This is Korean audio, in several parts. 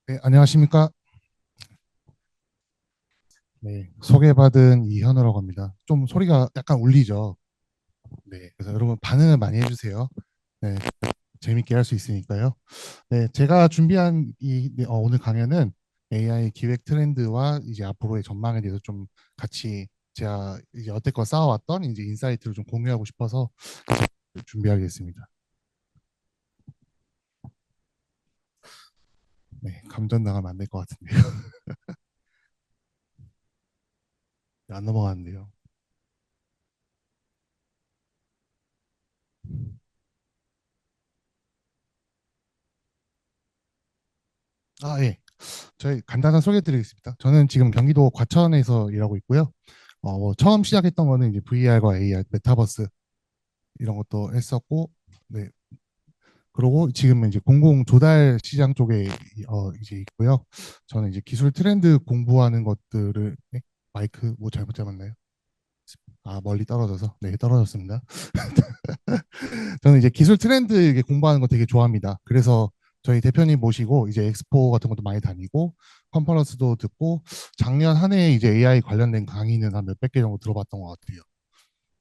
네, 안녕하십니까? 네, 소개받은 이현우라고 합니다. 좀 소리가 약간 울리죠? 네, 그래서 여러분 반응을 많이 해주세요. 네, 재밌게 할 수 있으니까요. 네, 제가 준비한 오늘 강연은 AI 기획 트렌드와 이제 앞으로의 전망에 대해서 좀 같이 제가 이제 여태껏 쌓아왔던 이제 인사이트를 좀 공유하고 싶어서 준비하겠습니다. 네, 감전당하면 안 될 것 같은데요. 안 넘어가는데요. 아, 예. 저희 간단한 소개 드리겠습니다. 저는 지금 경기도 과천에서 일하고 있고요. 뭐 처음 시작했던 거는 이제 VR과 AR, 메타버스 이런 것도 했었고, 네. 그리고 지금은 이제 공공 조달 시장 쪽에 이제 있고요. 저는 이제 기술 트렌드 공부하는 것들을 네? 마이크 뭐 잘못 잡았나요? 아, 멀리 떨어져서 네, 떨어졌습니다. 저는 이제 기술 트렌드 이렇게 공부하는 거 되게 좋아합니다. 그래서 저희 대표님 모시고 이제 엑스포 같은 것도 많이 다니고 컨퍼런스도 듣고 작년 한 해에 이제 AI 관련된 강의는 한 몇백 개 정도 들어봤던 것 같아요.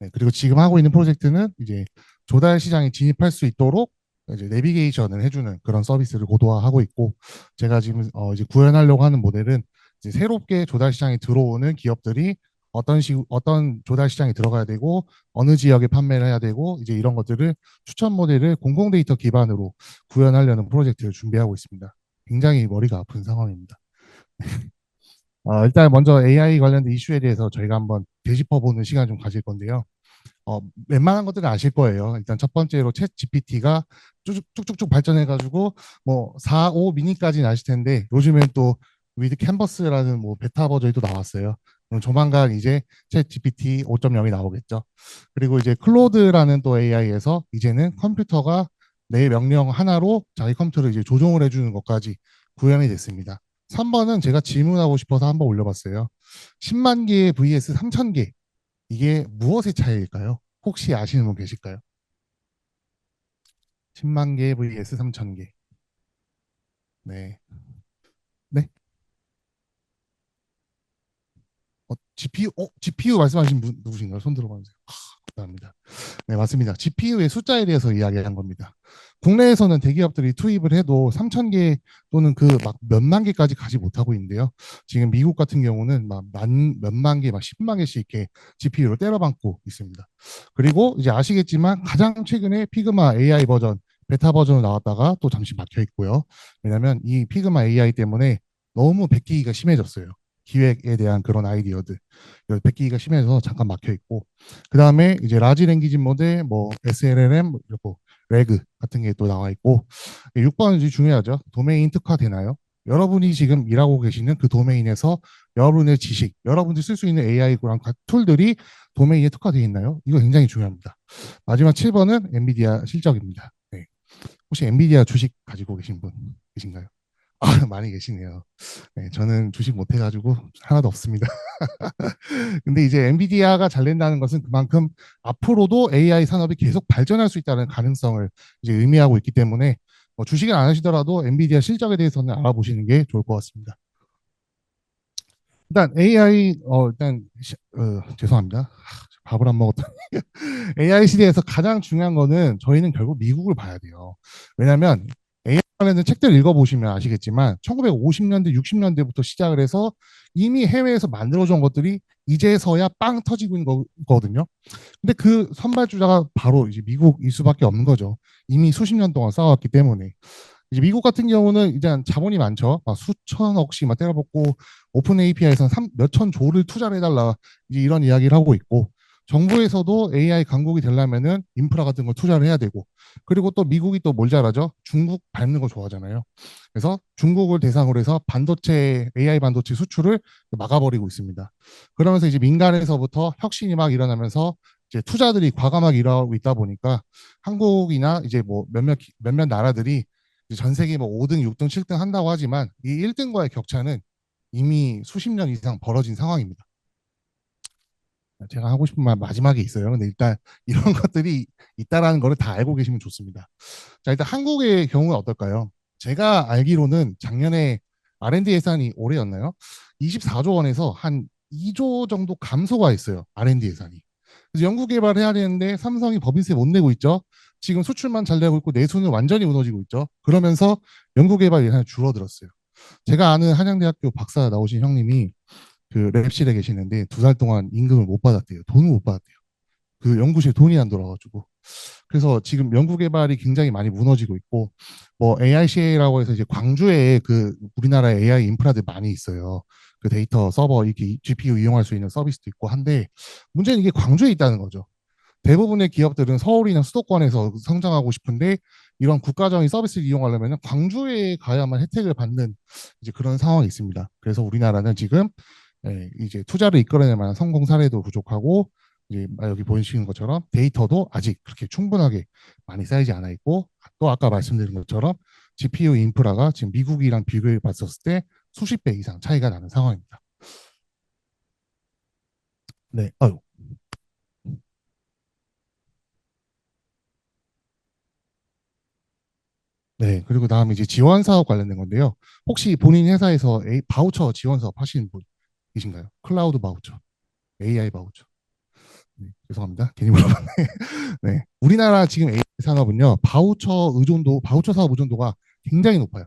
네, 그리고 지금 하고 있는 프로젝트는 이제 조달 시장에 진입할 수 있도록 이제 내비게이션을 해주는 그런 서비스를 고도화하고 있고 제가 지금 이제 구현하려고 하는 모델은 이제 새롭게 조달 시장에 들어오는 기업들이 어떤 조달 시장에 들어가야 되고 어느 지역에 판매를 해야 되고 이제 이런 것들을 추천 모델을 공공 데이터 기반으로 구현하려는 프로젝트를 준비하고 있습니다. 굉장히 머리가 아픈 상황입니다. 일단 먼저 AI 관련된 이슈에 대해서 저희가 한번 되짚어보는 시간 좀 가질 건데요. 웬만한 것들은 아실 거예요. 일단 첫 번째로 챗 GPT가 쭉쭉쭉 발전해가지고 뭐 4, 5 미니까지는 아실 텐데 요즘엔 또 위드 캔버스라는 뭐 베타 버전이 또 나왔어요. 그럼 조만간 이제 챗 GPT 5.0이 나오겠죠. 그리고 이제 클로드라는 또 AI에서 이제는 컴퓨터가 내 명령 하나로 자기 컴퓨터를 이제 조종을 해주는 것까지 구현이 됐습니다. 3번은 제가 질문하고 싶어서 한번 올려봤어요. 10만 개 vs 3천 개 이게 무엇의 차이일까요? 혹시 아시는 분 계실까요? 10만 개 vs 3천 개. 네. 네. GPU 말씀하신 분 누구신가요? 손 들어봐주세요. 감사합니다. 네, 맞습니다. GPU의 숫자에 대해서 이야기한 겁니다. 국내에서는 대기업들이 투입을 해도 3천 개 또는 그 막 몇만 개까지 가지 못하고 있는데요. 지금 미국 같은 경우는 막 몇만 개, 막 10만 개씩 이렇게 GPU를 때려박고 있습니다. 그리고 이제 아시겠지만 가장 최근에 피그마 AI 버전, 베타 버전으로 나왔다가 또 잠시 막혀 있고요. 왜냐하면 이 피그마 AI 때문에 너무 베끼기가 심해졌어요. 기획에 대한 그런 아이디어들. 베끼기가 심해서 잠깐 막혀 있고 그 다음에 이제 라지 랭귀지 모델, 뭐 SLLM, 그리고 레그 같은 게 또 나와 있고 6번은 중요하죠. 도메인 특화 되나요? 여러분이 지금 일하고 계시는 그 도메인에서 여러분의 지식, 여러분들이 쓸 수 있는 AI랑 툴들이 도메인에 특화되어 있나요? 이거 굉장히 중요합니다. 마지막 7번은 엔비디아 실적입니다. 네. 혹시 엔비디아 주식 가지고 계신 분 계신가요? 아, 많이 계시네요. 네, 저는 주식 못 해가지고 하나도 없습니다. 근데 이제 엔비디아가 잘 된다는 것은 그만큼 앞으로도 AI 산업이 계속 발전할 수 있다는 가능성을 이제 의미하고 있기 때문에 주식을 안 하시더라도 엔비디아 실적에 대해서는 알아보시는 게 좋을 것 같습니다. 일단 AI 죄송합니다. 밥을 안 먹었다. AI 시대에서 가장 중요한 거는 저희는 결국 미국을 봐야 돼요. 왜냐하면 AI 관련된 책들 읽어보시면 아시겠지만 1950년대, 60년대부터 시작을 해서 이미 해외에서 만들어져 온 것들이 이제서야 빵 터지고 있는 거거든요. 근데 그 선발주자가 바로 이제 미국일 수밖에 없는 거죠. 이미 수십 년 동안 쌓아왔기 때문에. 이제 미국 같은 경우는 이제 자본이 많죠. 막 수천억씩 막 때려붓고 오픈 API에서는 몇천 조를 투자를 해달라 이제 이런 이야기를 하고 있고 정부에서도 AI 강국이 되려면은 인프라 같은 걸 투자를 해야 되고 그리고 또 미국이 또 뭘 잘하죠? 중국 밟는 거 좋아하잖아요. 그래서 중국을 대상으로 해서 반도체 AI 반도체 수출을 막아버리고 있습니다. 그러면서 이제 민간에서부터 혁신이 막 일어나면서 이제 투자들이 과감하게 일어나고 있다 보니까 한국이나 이제 뭐 몇몇 나라들이 전 세계 뭐 5등, 6등, 7등 한다고 하지만 이 1등과의 격차는 이미 수십 년 이상 벌어진 상황입니다. 제가 하고 싶은 말 마지막에 있어요. 근데 일단 이런 것들이 있다라는 거를 다 알고 계시면 좋습니다. 자, 일단 한국의 경우는 어떨까요? 제가 알기로는 작년에 R&D 예산이 올해였나요? 24조 원에서 한 2조 정도 감소가 있어요. R&D 예산이. 그래서 연구 개발해야 되는데 삼성이 법인세 못 내고 있죠. 지금 수출만 잘 되고 있고 내수는 완전히 무너지고 있죠. 그러면서 연구 개발 예산이 줄어들었어요. 제가 아는 한양대학교 박사 나오신 형님이 그 랩실에 계시는데 2달 동안 임금을 못 받았대요. 돈을 못 받았대요. 그 연구실 돈이 안 돌아가지고. 그래서 지금 연구 개발이 굉장히 많이 무너지고 있고, 뭐 AICA라고 해서 이제 광주에 그 우리나라에 AI 인프라들 많이 있어요. 그 데이터 서버 이렇게 GPU 이용할 수 있는 서비스도 있고 한데, 문제는 이게 광주에 있다는 거죠. 대부분의 기업들은 서울이나 수도권에서 성장하고 싶은데 이런 국가적인 서비스를 이용하려면 광주에 가야만 혜택을 받는 이제 그런 상황이 있습니다. 그래서 우리나라는 지금 이제 투자를 이끌어낼 만한 성공 사례도 부족하고 이제 여기 보이시는 것처럼 데이터도 아직 그렇게 충분하게 많이 쌓이지 않아 있고 또 아까 말씀드린 것처럼 GPU 인프라가 지금 미국이랑 비교해 봤었을 때 수십 배 이상 차이가 나는 상황입니다. 네, 아유, 네, 그리고 다음에 이제 지원 사업 관련된 건데요. 혹시 본인 회사에서 바우처 지원 사업 하시는 분이신가요? 클라우드 바우처, AI 바우처. 네, 죄송합니다. 괜히 물어봤네. 네, 우리나라 지금 AI 산업은요, 바우처 사업 의존도가 굉장히 높아요.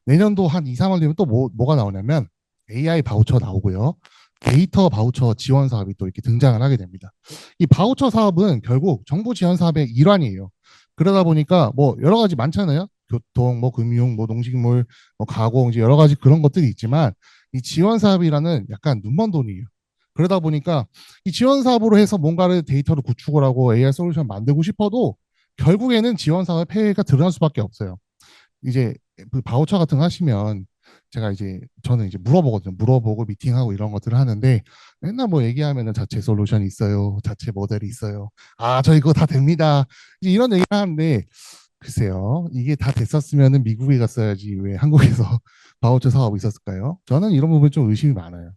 내년도 한 2, 3월 되면 또 뭐가 나오냐면 AI 바우처 나오고요. 데이터 바우처 지원 사업이 또 이렇게 등장을 하게 됩니다. 이 바우처 사업은 결국 정부 지원 사업의 일환이에요. 그러다 보니까 뭐 여러 가지 많잖아요. 교통, 뭐 금융, 뭐 농식물, 뭐 가공, 이제 여러 가지 그런 것들이 있지만 이 지원 사업이라는 약간 눈먼 돈이에요. 그러다 보니까 이 지원 사업으로 해서 뭔가를 데이터를 구축을 하고 AI 솔루션 만들고 싶어도 결국에는 지원 사업의 폐해가 드러날 수밖에 없어요. 이제 그 바우처 같은 거 하시면 제가 이제 저는 이제 물어보거든요. 물어보고 미팅하고 이런 것들을 하는데 맨날 뭐 얘기하면은 자체 솔루션이 있어요. 자체 모델이 있어요. 아, 저 이거 다 됩니다. 이제 이런 얘기를 하는데 글쎄요. 이게 다 됐었으면은 미국에 갔어야지 왜 한국에서 바우처 사업이 있었을까요? 저는 이런 부분 좀 의심이 많아요.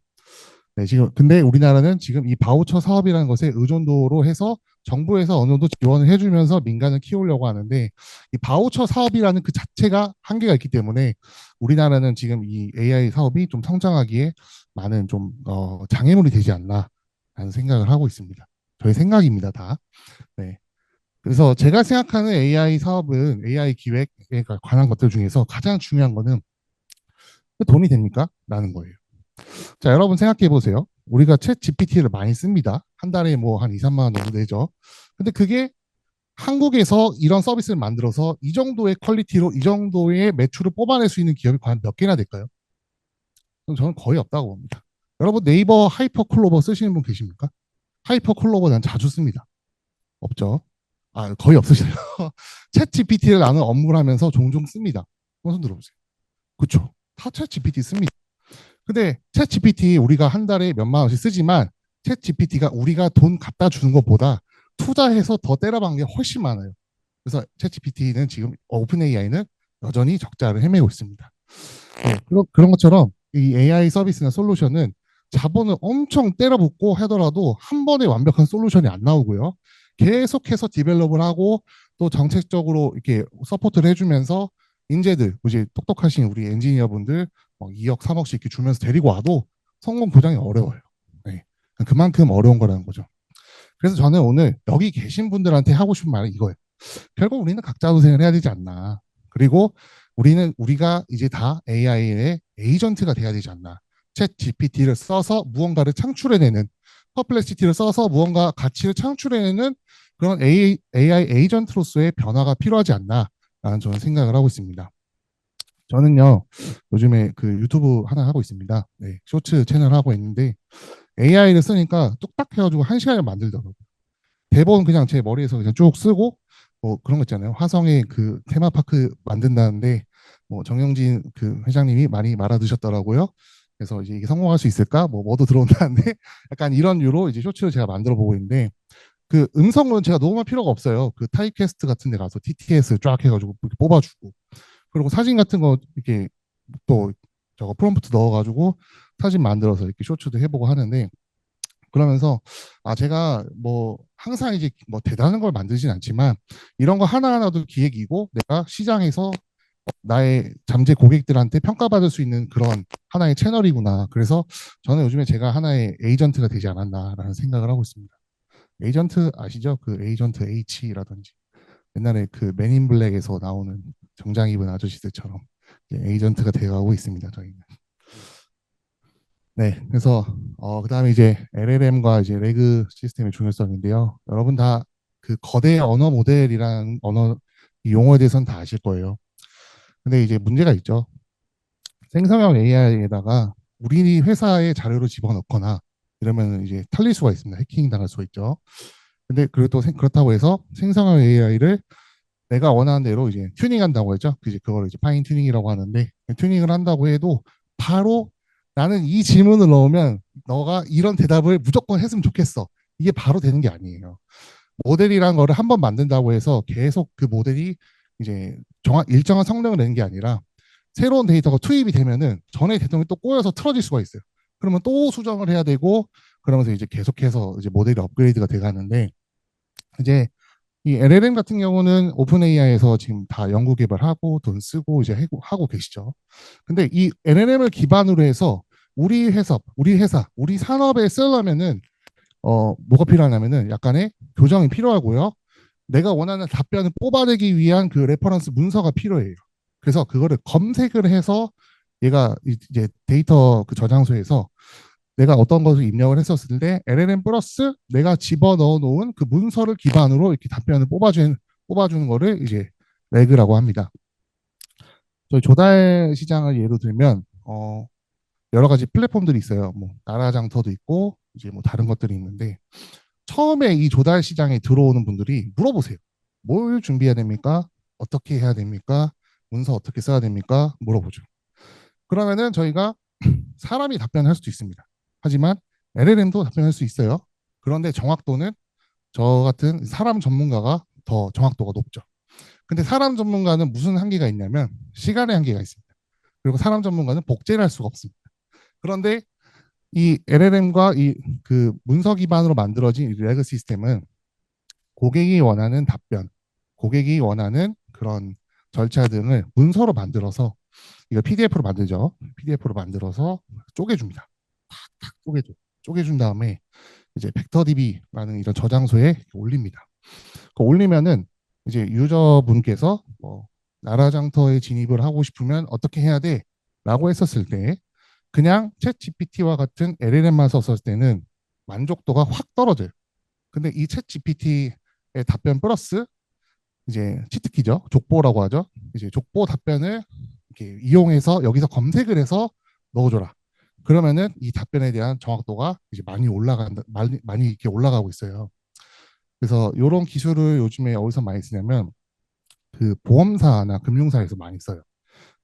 네, 지금 근데 우리나라는 지금 이 바우처 사업이라는 것에 의존도로 해서 정부에서 어느 정도 지원을 해주면서 민간을 키우려고 하는데 이 바우처 사업이라는 그 자체가 한계가 있기 때문에 우리나라는 지금 이 AI 사업이 좀 성장하기에 많은 좀 장애물이 되지 않나 라는 생각을 하고 있습니다. 저의 생각입니다, 다. 네. 그래서 제가 생각하는 AI 사업은 AI 기획에 관한 것들 중에서 가장 중요한 거는 돈이 됩니까? 라는 거예요. 자, 여러분 생각해 보세요. 우리가 챗 GPT를 많이 씁니다. 한 달에 뭐 한 2, 3만 원 정도 되죠. 근데 그게 한국에서 이런 서비스를 만들어서 이 정도의 퀄리티로 이 정도의 매출을 뽑아낼 수 있는 기업이 과연 몇 개나 될까요? 그럼 저는 거의 없다고 봅니다. 여러분 네이버 하이퍼 클로버 쓰시는 분 계십니까? 하이퍼 클로버 난 자주 씁니다. 없죠? 아, 거의 없으시죠? 챗 GPT를 나는 업무를 하면서 종종 씁니다. 손 들어보세요. 그렇죠? 다챗 GPT 씁니다. 근데 챗 GPT 우리가 한 달에 몇만 원씩 쓰지만 챗 GPT가 우리가 돈 갖다 주는 것보다 투자해서 더 때려박는 게 훨씬 많아요. 그래서 챗 GPT는 지금 오픈 AI는 여전히 적자를 헤매고 있습니다. 네, 그런 것처럼 이 AI 서비스나 솔루션은 자본을 엄청 때려붓고 하더라도 한 번에 완벽한 솔루션이 안 나오고요. 계속해서 디벨롭을 하고 또 정책적으로 이렇게 서포트를 해주면서 인재들, 이제 똑똑하신 우리 엔지니어분들 2억, 3억씩 이렇게 주면서 데리고 와도 성공 보장이 어려워요. 네, 그만큼 어려운 거라는 거죠. 그래서 저는 오늘 여기 계신 분들한테 하고 싶은 말은 이거예요. 결국 우리는 각자 도생을 해야 되지 않나. 그리고 우리가 이제 다 AI의 에이전트가 돼야 되지 않나. 챗 GPT를 써서 무언가를 창출해내는 퍼플렉시티를 써서 무언가 가치를 창출해내는 그런 AI 에이전트로서의 변화가 필요하지 않나라는 저는 생각을 하고 있습니다. 저는요 요즘에 그 유튜브 하나 하고 있습니다. 네, 쇼츠 채널 하고 있는데 AI를 쓰니까 뚝딱 해가지고 한 시간에 만들더라고요. 대본 그냥 제 머리에서 그냥 쭉 쓰고 뭐 그런 거 있잖아요. 화성에 그 테마파크 만든다는데 뭐 정영진 그 회장님이 많이 말아드셨더라고요. 그래서 이제 이게 성공할 수 있을까? 뭐 뭐도 들어온다는데 약간 이런 유로 이제 쇼츠를 제가 만들어 보고 있는데 그 음성은 제가 녹음할 필요가 없어요. 그 타이캐스트 같은 데 가서 TTS 쫙 해가지고 이렇게 뽑아주고 그리고 사진 같은 거 이렇게 또 저거 프롬프트 넣어가지고 사진 만들어서 이렇게 쇼츠도 해보고 하는데 그러면서 아 제가 뭐 항상 이제 뭐 대단한 걸 만들진 않지만 이런 거 하나하나도 기획이고 내가 시장에서 나의 잠재 고객들한테 평가받을 수 있는 그런 하나의 채널이구나. 그래서 저는 요즘에 제가 하나의 에이전트가 되지 않았나라는 생각을 하고 있습니다. 에이전트 아시죠? 그 에이전트 H라든지 옛날에 그 맨인 블랙에서 나오는 정장 입은 아저씨들처럼 에이전트가 되어가고 있습니다. 저희는. 네, 그래서 그다음에 이제 LLM과 이제 레그 시스템의 중요성인데요. 여러분 다 그 거대 언어 모델이라는 언어 이 용어에 대해서는 다 아실 거예요. 근데 이제 문제가 있죠. 생성형 AI에다가 우리 회사의 자료를 집어넣거나 이러면 이제 털릴 수가 있습니다. 해킹 당할 수가 있죠. 근데 그래도 그렇다고 해서 생성형 AI를 내가 원하는 대로 이제 튜닝한다고 했죠. 그걸 이제 파인 튜닝이라고 하는데 튜닝을 한다고 해도 바로 나는 이 질문을 넣으면 너가 이런 대답을 무조건 했으면 좋겠어. 이게 바로 되는 게 아니에요. 모델이란 거를 한번 만든다고 해서 계속 그 모델이 이제 일정한 성능을 내는 게 아니라 새로운 데이터가 투입이 되면은 전에 대통령이 또 꼬여서 틀어질 수가 있어요. 그러면 또 수정을 해야 되고 그러면서 이제 계속해서 이제 모델이 업그레이드가 돼 가는데 이제 이 LLM 같은 경우는 오픈 AI에서 지금 다 연구 개발하고 돈 쓰고 이제 하고 계시죠. 근데 이 LLM을 기반으로 해서 우리 산업에 쓰려면은 뭐가 필요하냐면은 약간의 교정이 필요하고요. 내가 원하는 답변을 뽑아내기 위한 그 레퍼런스 문서가 필요해요. 그래서 그거를 검색을 해서 얘가 이제 데이터 그 저장소에서 내가 어떤 것을 입력을 했었을 때 LLM 플러스 내가 집어넣어 놓은 그 문서를 기반으로 이렇게 답변을 뽑아주는 거를 이제 레그라고 합니다. 저희 조달 시장을 예로 들면 여러 가지 플랫폼들이 있어요. 뭐 나라장터도 있고 이제 뭐 다른 것들이 있는데 처음에 이 조달 시장에 들어오는 분들이 물어보세요. 뭘 준비해야 됩니까? 어떻게 해야 됩니까? 문서 어떻게 써야 됩니까? 물어보죠. 그러면은 저희가 사람이 답변할 수도 있습니다. 하지만 LLM도 답변할 수 있어요. 그런데 정확도는 저 같은 사람 전문가가 더 정확도가 높죠. 근데 사람 전문가는 무슨 한계가 있냐면 시간의 한계가 있습니다. 그리고 사람 전문가는 복제를 할 수가 없습니다. 그런데 이 LLM과 이 그 문서 기반으로 만들어진 이 레그 시스템은 고객이 원하는 답변, 고객이 원하는 그런 절차 등을 문서로 만들어서 이거 PDF로 만들죠. PDF로 만들어서 쪼개줍니다. 탁탁 쪼개준 다음에 이제 벡터DB라는 이런 저장소에 올립니다. 그 올리면은 이제 유저분께서 뭐 나라장터에 진입을 하고 싶으면 어떻게 해야 돼? 라고 했었을 때 그냥 챗 GPT와 같은 LLM만 썼을 때는 만족도가 확 떨어져요. 근데 이 챗 GPT의 답변 플러스 이제 치트키죠. 족보라고 하죠. 이제 족보 답변을 이렇게 이용해서 여기서 검색을 해서 넣어줘라. 그러면은 이 답변에 대한 정확도가 이제 많이 이렇게 올라가고 있어요. 그래서 이런 기술을 요즘에 어디서 많이 쓰냐면 그 보험사나 금융사에서 많이 써요.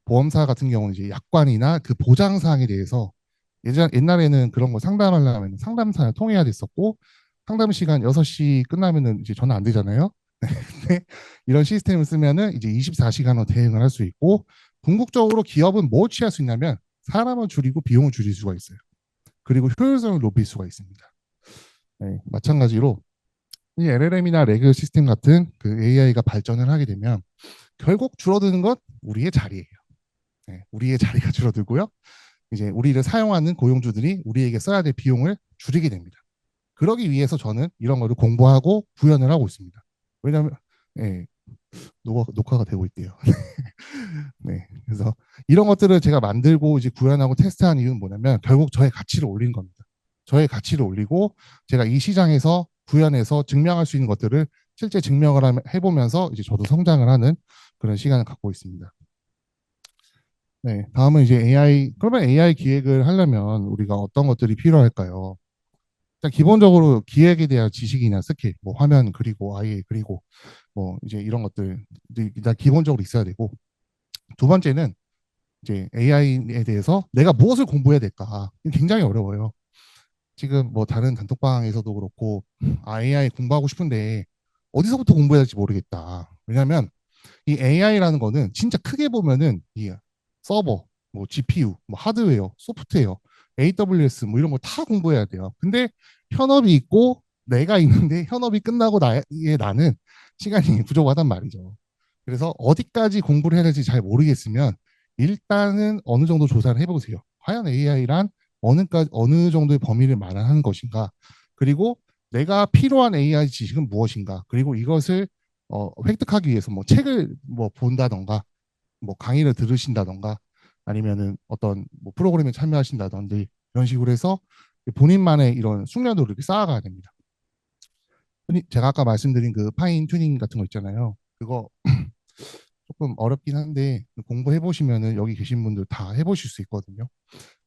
보험사 같은 경우는 이제 약관이나 그 보장 사항에 대해서 옛날에는 그런 거 상담하려면 상담사를 통해야 됐었고 상담 시간 6시 끝나면은 이제 전화 안 되잖아요. 근데 이런 시스템을 쓰면은 이제 24시간으로 대응을 할 수 있고 궁극적으로 기업은 뭐 취할 수 있냐면 사람을 줄이고 비용을 줄일 수가 있어요. 그리고 효율성을 높일 수가 있습니다. 네, 마찬가지로 이 LLM이나 레그 시스템 같은 그 AI가 발전을 하게 되면 결국 줄어드는 것 우리의 자리예요. 네, 우리의 자리가 줄어들고요. 이제 우리를 사용하는 고용주들이 우리에게 써야 될 비용을 줄이게 됩니다. 그러기 위해서 저는 이런 거를 공부하고 구현을 하고 있습니다. 왜냐하면 예, 녹화가 되고 있대요. 네, 그래서 이런 것들을 제가 만들고 이제 구현하고 테스트한 이유는 뭐냐면 결국 저의 가치를 올린 겁니다. 저의 가치를 올리고 제가 이 시장에서 구현해서 증명할 수 있는 것들을 실제 증명을 해보면서 이제 저도 성장을 하는 그런 시간을 갖고 있습니다. 네, 다음은 이제 그러면 AI 기획을 하려면 우리가 어떤 것들이 필요할까요? 일단 기본적으로 기획에 대한 지식이나 스킬, 뭐 화면 그리고 아예 그리고 뭐 이제 이런 것들 일단 기본적으로 있어야 되고 두 번째는 이제 AI에 대해서 내가 무엇을 공부해야 될까? 굉장히 어려워요. 지금 뭐 다른 단톡방에서도 그렇고 AI 공부하고 싶은데 어디서부터 공부해야 될지 모르겠다. 왜냐하면 이 AI라는 거는 진짜 크게 보면은 이 서버, 뭐 GPU, 뭐 하드웨어, 소프트웨어, AWS 뭐 이런 거 다 공부해야 돼요. 근데 현업이 있고 내가 있는데 현업이 끝나고 나는 시간이 부족하단 말이죠. 그래서 어디까지 공부를 해야 될지 잘 모르겠으면 일단은 어느 정도 조사를 해보세요. 과연 AI란 어느 정도의 범위를 말하는 것인가? 그리고 내가 필요한 AI 지식은 무엇인가? 그리고 이것을 획득하기 위해서 뭐 책을 뭐 본다던가, 뭐 강의를 들으신다던가, 아니면은 어떤 뭐 프로그램에 참여하신다던지 이런 식으로 해서 본인만의 이런 숙련도를 이렇게 쌓아가야 됩니다. 제가 아까 말씀드린 그 파인 튜닝 같은 거 있잖아요. 그거 조금 어렵긴 한데 공부해 보시면은 여기 계신 분들 다 해보실 수 있거든요.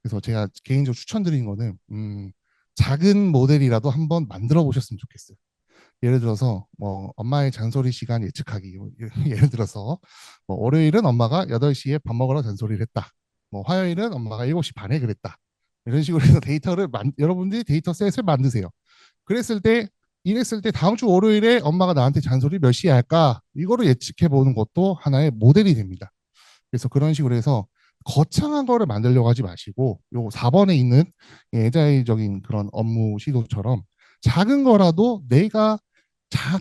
그래서 제가 개인적으로 추천드리는 거는 작은 모델이라도 한번 만들어 보셨으면 좋겠어요. 예를 들어서 뭐 엄마의 잔소리 시간 예측하기. 뭐 예를 들어서 뭐 월요일은 엄마가 8시에 밥 먹으러 잔소리를 했다. 뭐 화요일은 엄마가 7시 반에 그랬다. 이런 식으로 해서 여러분들이 데이터셋을 만드세요. 그랬을 때 이랬을 때 다음 주 월요일에 엄마가 나한테 잔소리 몇 시에 할까? 이거를 예측해 보는 것도 하나의 모델이 됩니다. 그래서 그런 식으로 해서 거창한 거를 만들려고 하지 마시고 요 4번에 있는 애자의적인 그런 업무 시도처럼 작은 거라도 내가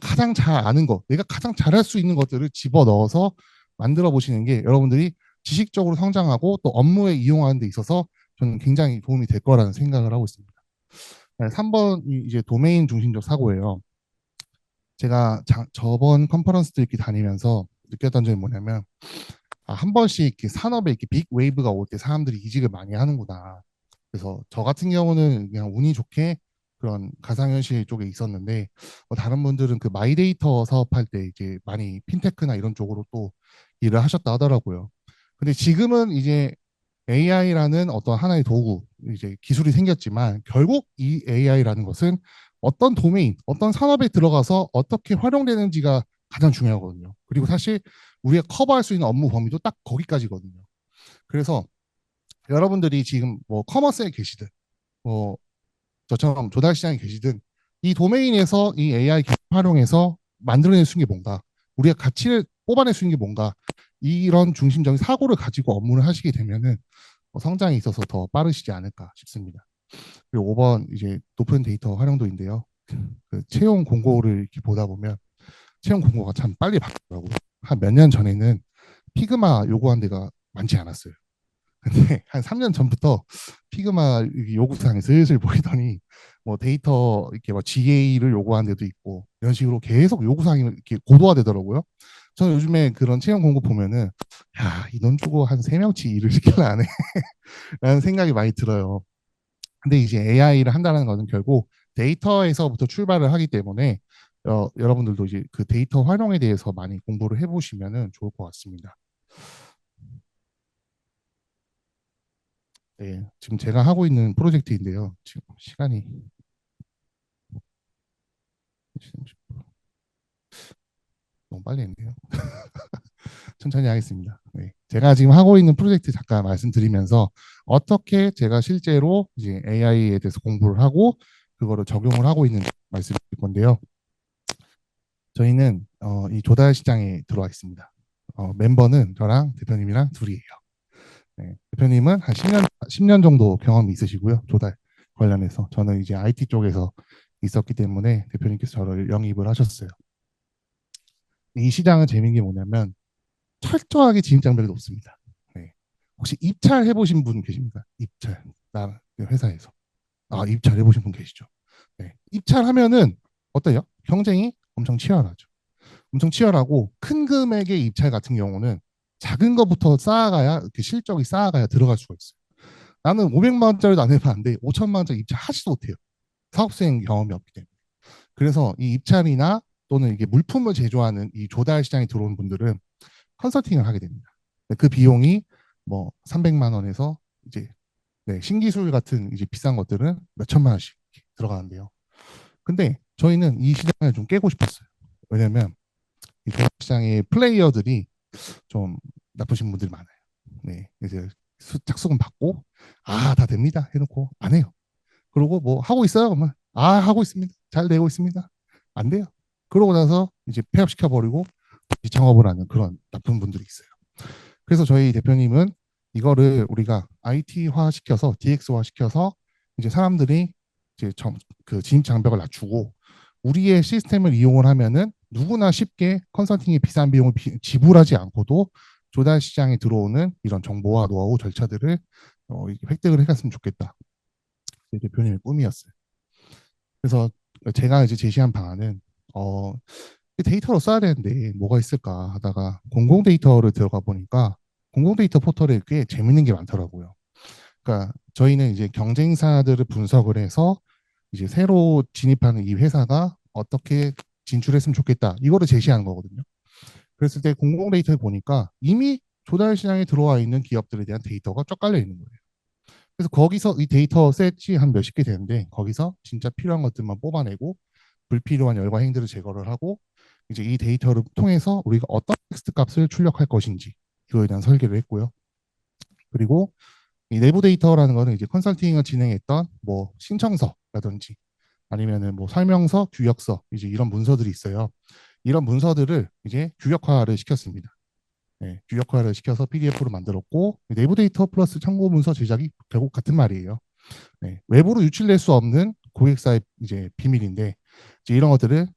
가장 잘 아는 거, 내가 가장 잘할 수 있는 것들을 집어넣어서 만들어 보시는 게 여러분들이 지식적으로 성장하고 또 업무에 이용하는 데 있어서 저는 굉장히 도움이 될 거라는 생각을 하고 있습니다. 3번이 이제 도메인 중심적 사고예요. 제가 저번 컨퍼런스 들 이렇게 다니면서 느꼈던 점이 뭐냐면 한 번씩 이렇게 산업에 이렇게 빅 웨이브가 올 때 사람들이 이직을 많이 하는구나. 그래서 저 같은 경우는 그냥 운이 좋게 그런 가상현실 쪽에 있었는데 다른 분들은 그 마이데이터 사업할 때 이제 많이 핀테크나 이런 쪽으로 또 일을 하셨다 하더라고요. 근데 지금은 이제 AI라는 어떤 하나의 도구, 이제 기술이 생겼지만 결국 이 AI라는 것은 어떤 도메인, 어떤 산업에 들어가서 어떻게 활용되는지가 가장 중요하거든요. 그리고 사실 우리가 커버할 수 있는 업무 범위도 딱 거기까지거든요. 그래서 여러분들이 지금 뭐 커머스에 계시든 뭐 저처럼 조달 시장에 계시든 이 도메인에서 이 AI 기술 활용해서 만들어낼 수 있는 게 뭔가, 우리가 가치를 뽑아낼 수 있는 게 뭔가, 이런 중심적인 사고를 가지고 업무를 하시게 되면은 성장에 있어서 더 빠르시지 않을까 싶습니다. 그리고 5번 이제 높은 데이터 활용도인데요. 그 채용 공고를 이렇게 보다 보면 채용 공고가 참 빨리 바뀌더라고요. 한 몇 년 전에는 피그마 요구한 데가 많지 않았어요. 근데 한 3년 전부터 피그마 요구사항이 슬슬 보이더니 뭐 데이터 이렇게 뭐 GA를 요구하는 데도 있고 이런 식으로 계속 요구사항이 이렇게 고도화되더라고요. 저는 요즘에 그런 채용 공고 보면은 야, 이 돈 주고 한 3명치 일을 시킬라 안 해. 라는 생각이 많이 들어요. 근데 이제 AI를 한다는 것은 결국 데이터에서부터 출발을 하기 때문에 여러분들도 이제 그 데이터 활용에 대해서 많이 공부를 해보시면 좋을 것 같습니다. 네, 지금 제가 하고 있는 프로젝트인데요. 지금 시간이 너무 빨리 했네요. 천천히 하겠습니다. 네, 제가 지금 하고 있는 프로젝트 잠깐 말씀드리면서 어떻게 제가 실제로 이제 AI에 대해서 공부를 하고 그거를 적용을 하고 있는 말씀을 드릴 건데요. 저희는 이 조달 시장에 들어와 있습니다. 멤버는 저랑 대표님이랑 둘이에요. 네, 대표님은 한 10년 정도 경험이 있으시고요. 조달 관련해서. 저는 이제 IT 쪽에서 있었기 때문에 대표님께서 저를 영입을 하셨어요. 이 시장은 재미있는 게 뭐냐면 철저하게 진입 장벽이 높습니다. 네. 혹시 입찰 해보신 분 계십니까? 입찰. 나 회사에서. 입찰 해보신 분 계시죠? 네. 입찰하면은 어때요? 경쟁이 엄청 치열하죠. 엄청 치열하고 큰 금액의 입찰 같은 경우는 작은 것부터 쌓아가야 그 실적이 쌓아가야 들어갈 수가 있어요. 나는 500만 원짜리도 안 해봤는데 5천만 원짜리 입찰 하지도 못해요. 사업 수행 경험이 없기 때문에. 그래서 이 입찰이나 또는 이게 물품을 제조하는 이 조달 시장에 들어온 분들은 컨설팅을 하게 됩니다. 그 비용이 뭐 300만 원에서 이제 네, 신기술 같은 이제 비싼 것들은 몇 천만 원씩 들어가는데요. 근데 저희는 이 시장을 좀 깨고 싶었어요. 왜냐면 이 조달 시장의 플레이어들이 좀 나쁘신 분들이 많아요. 네, 이제 착수금 받고 다 됩니다 해놓고 안 해요. 그러고 뭐 하고 있어요? 그러면 하고 있습니다. 잘 되고 있습니다. 안 돼요. 그러고 나서 이제 폐업시켜 버리고 창업을 하는 그런 나쁜 분들이 있어요. 그래서 저희 대표님은 이거를 우리가 IT화 시켜서 DX화 시켜서 이제 사람들이 이제 그 진입 장벽을 낮추고 우리의 시스템을 이용을 하면은 누구나 쉽게 컨설팅의 비싼 비용을 지불하지 않고도 조달 시장에 들어오는 이런 정보와 노하우 절차들을 획득을 해갔으면 좋겠다. 제 대표님의 꿈이었어요. 그래서 제가 이제 제시한 방안은 어, 데이터로 써야 되는데 뭐가 있을까 하다가 공공 데이터를 들어가 보니까 공공 데이터 포털에 꽤 재밌는 게 많더라고요. 그러니까 저희는 이제 경쟁사들을 분석을 해서 이제 새로 진입하는 이 회사가 어떻게 진출했으면 좋겠다. 이거를 제시하는 거거든요. 그랬을 때 공공 데이터에 보니까 이미 조달 시장에 들어와 있는 기업들에 대한 데이터가 쫙 깔려 있는 거예요. 그래서 거기서 이 데이터 셋이 한 몇십 개 되는데 거기서 진짜 필요한 것들만 뽑아내고 불필요한 열과 행들을 제거를 하고 이제 이 데이터를 통해서 우리가 어떤 텍스트 값을 출력할 것인지 이거에 대한 설계를 했고요. 그리고 이 내부 데이터라는 거는 이제 컨설팅을 진행했던 뭐 신청서라든지 아니면은 뭐 설명서, 규약서 이제 이런 문서들이 있어요. 이런 문서들을 이제 규격화를 시켰습니다. 네, 규격화를 시켜서 PDF로 만들었고 내부 데이터 플러스 참고 문서 제작이 결국 같은 말이에요. 네, 외부로 유출될 수 없는 고객사의 이제 비밀인데 이제 이런 것들을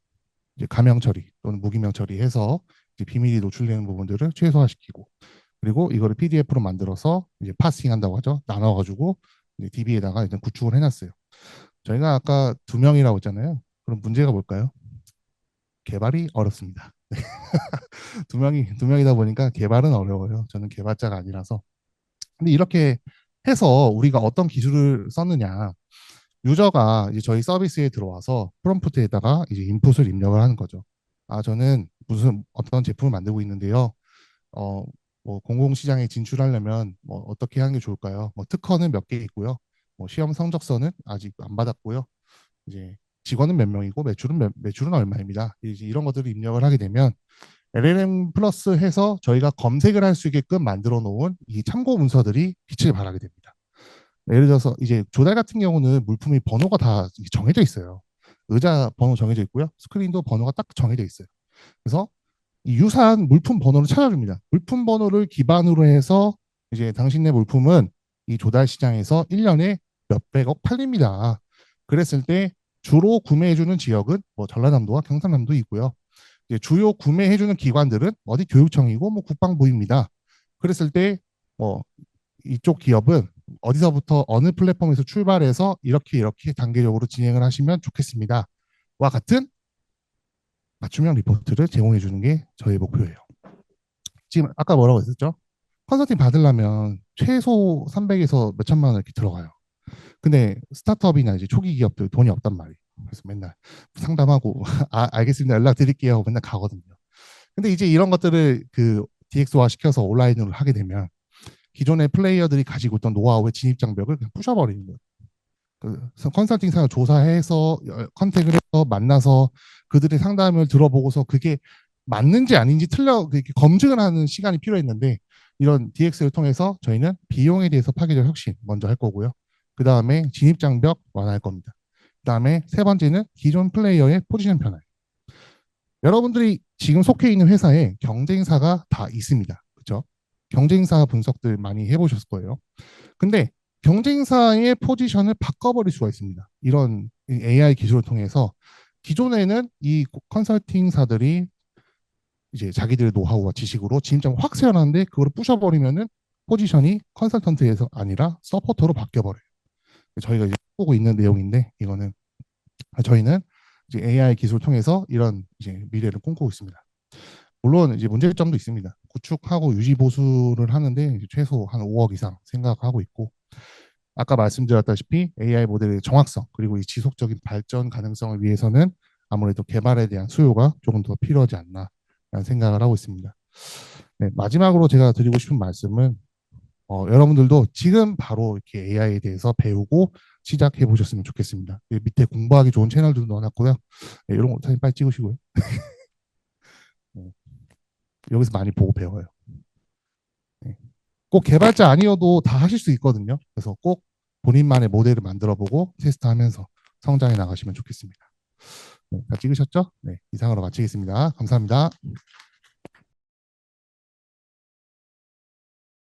이제 가명 처리 또는 무기명 처리해서 이제 비밀이 노출되는 부분들을 최소화시키고 그리고 이거를 PDF로 만들어서 이제 파싱 한다고 하죠. 나눠가지고 DB에다가 이제 구축을 해놨어요. 저희가 아까 두 명이라고 했잖아요. 그럼 문제가 뭘까요? 개발이 어렵습니다. 두 명이다 보니까 개발은 어려워요. 저는 개발자가 아니라서. 근데 이렇게 해서 우리가 어떤 기술을 썼느냐. 유저가 이제 저희 서비스에 들어와서 프롬프트에다가 이제 인풋을 입력을 하는 거죠. 아, 저는 무슨 어떤 제품을 만들고 있는데요. 어, 뭐 공공시장에 진출하려면 뭐 어떻게 하는 게 좋을까요? 뭐 특허는 몇 개 있고요. 뭐 시험 성적서는 아직 안 받았고요. 이제 직원은 몇 명이고 매출은 얼마입니다. 이제 이런 것들을 입력을 하게 되면 LLM 플러스 해서 저희가 검색을 할 수 있게끔 만들어 놓은 이 참고 문서들이 빛을 발하게 됩니다. 예를 들어서 이제 조달 같은 경우는 물품이 번호가 다 정해져 있어요. 의자 번호 정해져 있고요. 스크린도 번호가 딱 정해져 있어요. 그래서 이 유사한 물품 번호를 찾아줍니다. 물품 번호를 기반으로 해서 이제 당신네 물품은 이 조달 시장에서 1년에 몇백억 팔립니다. 그랬을 때 주로 구매해주는 지역은 뭐 전라남도와 경상남도 있고요. 이제 주요 구매해주는 기관들은 어디 교육청이고 뭐 국방부입니다. 그랬을 때 뭐 이쪽 기업은 어디서부터 어느 플랫폼에서 출발해서 이렇게 단계적으로 진행을 하시면 좋겠습니다. 와 같은 맞춤형 리포트를 제공해 주는 게 저희 목표예요. 지금 아까 뭐라고 했었죠? 컨설팅 받으려면 최소 300에서 몇 천만 원 이렇게 들어가요. 근데 스타트업이나 이제 초기 기업들 돈이 없단 말이에요. 그래서 맨날 상담하고 아, 알겠습니다. 연락 드릴게요 하고 맨날 가거든요. 근데 이제 이런 것들을 그 DX화 시켜서 온라인으로 하게 되면 기존의 플레이어들이 가지고 있던 노하우의 진입 장벽을 그냥 부셔버리는 거예요. 그 컨설팅사를 조사해서 컨택을 해서 만나서 그들의 상담을 들어보고서 그게 맞는지 아닌지 검증을 하는 시간이 필요했는데 이런 DX를 통해서 저희는 비용에 대해서 파괴적 혁신 먼저 할 거고요. 그 다음에 진입 장벽 완화할 겁니다. 그 다음에 세 번째는 기존 플레이어의 포지션 변화. 여러분들이 지금 속해 있는 회사에 경쟁사가 다 있습니다. 그렇죠? 경쟁사 분석들 많이 해보셨을 거예요. 근데 경쟁사의 포지션을 바꿔버릴 수가 있습니다. 이런 AI 기술을 통해서 기존에는 이 컨설팅사들이 이제 자기들의 노하우와 지식으로 진입장을 확 세워놨는데 그걸 부셔버리면은 포지션이 컨설턴트에서 아니라 서포터로 바뀌어버려요. 저희가 이제 보고 있는 내용인데 이거는 저희는 이제 AI 기술을 통해서 이런 이제 미래를 꿈꾸고 있습니다. 물론 이제 문제점도 있습니다. 구축하고 유지 보수를 하는데 최소 한 5억 이상 생각하고 있고 아까 말씀드렸다시피 AI 모델의 정확성 그리고 이 지속적인 발전 가능성을 위해서는 아무래도 개발에 대한 수요가 조금 더 필요하지 않나라는 생각을 하고 있습니다. 네, 마지막으로 제가 드리고 싶은 말씀은 여러분들도 지금 바로 이렇게 AI에 대해서 배우고 시작해 보셨으면 좋겠습니다. 밑에 공부하기 좋은 채널들도 넣어놨고요. 네, 이런 거 사진 빨리 찍으시고요. 네, 여기서 많이 보고 배워요. 네. 꼭 개발자 아니어도 다 하실 수 있거든요. 그래서 꼭 본인만의 모델을 만들어 보고 테스트하면서 성장해 나가시면 좋겠습니다. 네, 다 찍으셨죠? 네, 이상으로 마치겠습니다. 감사합니다.